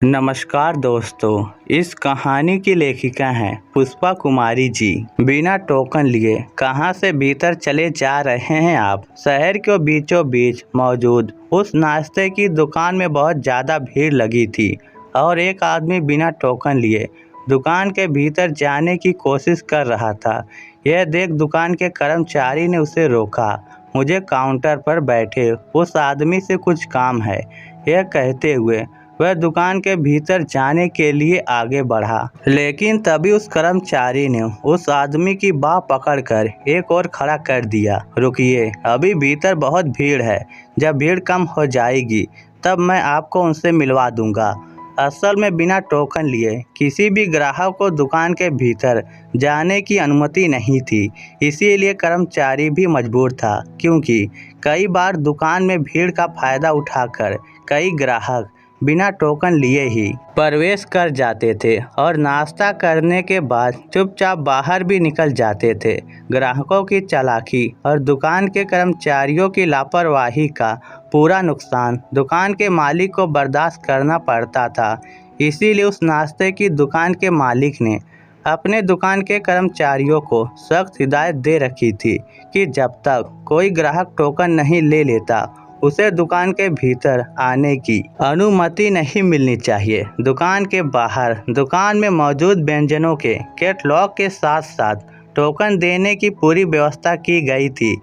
नमस्कार दोस्तों, इस कहानी की लेखिका हैं पुष्पा कुमारी जी। बिना टोकन लिए कहां से भीतर चले जा रहे हैं आप। शहर के बीचों बीच मौजूद उस नाश्ते की दुकान में बहुत ज़्यादा भीड़ लगी थी और एक आदमी बिना टोकन लिए दुकान के भीतर जाने की कोशिश कर रहा था। यह देख दुकान के कर्मचारी ने उसे रोका। मुझे काउंटर पर बैठे उस आदमी से कुछ काम है, यह कहते हुए वह दुकान के भीतर जाने के लिए आगे बढ़ा, लेकिन तभी उस कर्मचारी ने उस आदमी की बाह पकड़कर एक और खड़ा कर दिया। रुकिए, अभी भीतर बहुत भीड़ है, जब भीड़ कम हो जाएगी तब मैं आपको उनसे मिलवा दूंगा। असल में बिना टोकन लिए किसी भी ग्राहक को दुकान के भीतर जाने की अनुमति नहीं थी, इसीलिए कर्मचारी भी मजबूर था, क्योंकि कई बार दुकान में भीड़ का फायदा उठाकर कई ग्राहक बिना टोकन लिए ही प्रवेश कर जाते थे और नाश्ता करने के बाद चुपचाप बाहर भी निकल जाते थे। ग्राहकों की चालाकी और दुकान के कर्मचारियों की लापरवाही का पूरा नुकसान दुकान के मालिक को बर्दाश्त करना पड़ता था। इसीलिए उस नाश्ते की दुकान के मालिक ने अपने दुकान के कर्मचारियों को सख्त हिदायत दे रखी थी कि जब तक कोई ग्राहक टोकन नहीं ले लेता उसे दुकान के भीतर आने की अनुमति नहीं मिलनी चाहिए। दुकान के बाहर दुकान में मौजूद व्यंजनों के कैटलॉग के साथ साथ टोकन देने की पूरी व्यवस्था की गई थी,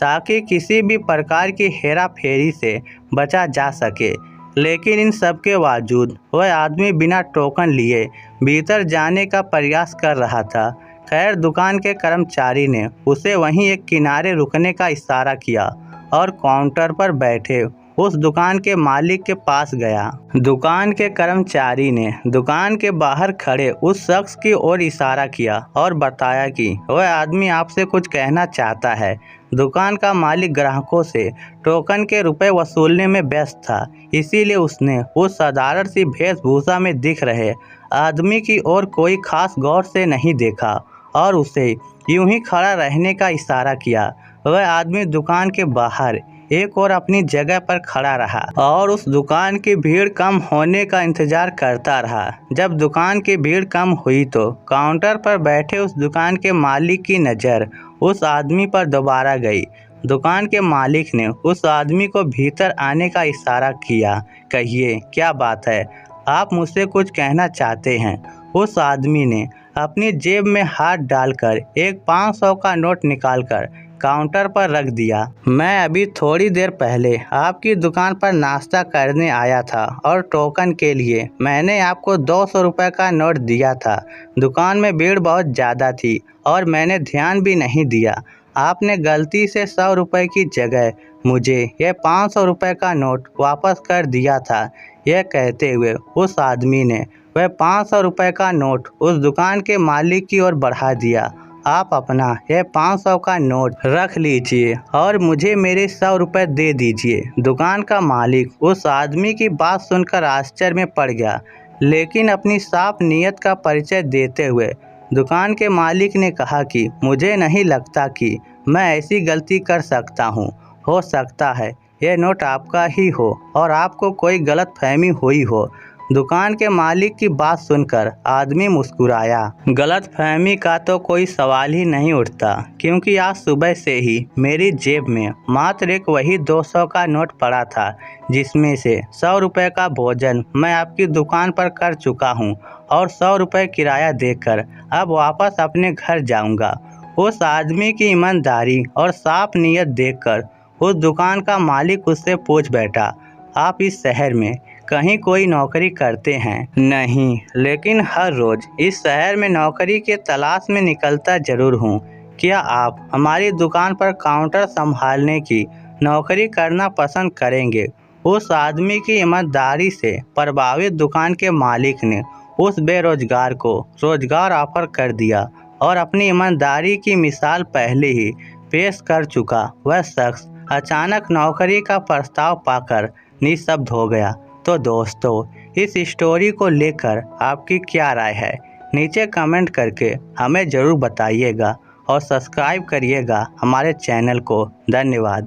ताकि किसी भी प्रकार की हेरा फेरी से बचा जा सके। लेकिन इन सब के बावजूद वह आदमी बिना टोकन लिए भीतर जाने का प्रयास कर रहा था। खैर, दुकान के कर्मचारी ने उसे वहीं एक किनारे रुकने का इशारा किया और काउंटर पर बैठे उस दुकान के मालिक के पास गया। दुकान के कर्मचारी ने दुकान के बाहर खड़े उस शख्स की ओर इशारा किया और बताया कि वह आदमी आपसे कुछ कहना चाहता है। दुकान का मालिक ग्राहकों से टोकन के रुपए वसूलने में व्यस्त था, इसीलिए उसने उस साधारण सी वेशभूषा में दिख रहे आदमी की ओर कोई खास गौर से नहीं देखा और उसे यूं ही खड़ा रहने का इशारा किया। वह आदमी दुकान के बाहर एक और अपनी जगह पर खड़ा रहा और उस दुकान की भीड़ कम होने का इंतजार करता रहा। जब दुकान की भीड़ कम हुई तो काउंटर पर बैठे उस दुकान के मालिक की नज़र उस आदमी पर दोबारा गई। दुकान के मालिक ने उस आदमी को भीतर आने का इशारा किया। कहिए, क्या बात है, आप मुझसे कुछ कहना चाहते हैं? उस आदमी ने अपनी जेब में हाथ डालकर एक 500 का नोट निकालकर काउंटर पर रख दिया। मैं अभी थोड़ी देर पहले आपकी दुकान पर नाश्ता करने आया था और टोकन के लिए मैंने आपको 200 रुपये का नोट दिया था। दुकान में भीड़ बहुत ज़्यादा थी और मैंने ध्यान भी नहीं दिया। आपने गलती से 100 रुपये की जगह मुझे यह 500 रुपये का नोट वापस कर दिया था। यह कहते हुए उस आदमी ने वह 500 रुपये का नोट उस दुकान के मालिक की ओर बढ़ा दिया। आप अपना यह 500 का नोट रख लीजिए और मुझे मेरे 100 रुपये दे दीजिए। दुकान का मालिक उस आदमी की बात सुनकर आश्चर्य में पड़ गया, लेकिन अपनी साफ नीयत का परिचय देते हुए दुकान के मालिक ने कहा कि मुझे नहीं लगता कि मैं ऐसी गलती कर सकता हूँ। हो सकता है यह नोट आपका ही हो और आपको कोई गलतफहमी हुई हो। दुकान के मालिक की बात सुनकर आदमी मुस्कुराया। गलतफहमी का तो कोई सवाल ही नहीं उठता, क्योंकि आज सुबह से ही मेरी जेब में मात्र एक वही 200 का नोट पड़ा था, जिसमें से 100 रुपये का भोजन मैं आपकी दुकान पर कर चुका हूं और 100 रुपये किराया देकर अब वापस अपने घर जाऊंगा। उस आदमी की ईमानदारी और साफ नीयत देखकर उस दुकान का मालिक उससे पूछ बैठा, आप इस शहर में कहीं कोई नौकरी करते हैं? नहीं, लेकिन हर रोज़ इस शहर में नौकरी के तलाश में निकलता ज़रूर हूँ। क्या आप हमारी दुकान पर काउंटर संभालने की नौकरी करना पसंद करेंगे? उस आदमी की ईमानदारी से प्रभावित दुकान के मालिक ने उस बेरोजगार को रोजगार ऑफर कर दिया और अपनी ईमानदारी की मिसाल पहले ही पेश कर चुका वह शख्स अचानक नौकरी का प्रस्ताव पाकर निःशब्द हो गया। तो दोस्तों, इस स्टोरी को लेकर आपकी क्या राय है? नीचे कमेंट करके हमें ज़रूर बताइएगा और सब्सक्राइब करिएगा हमारे चैनल को। धन्यवाद।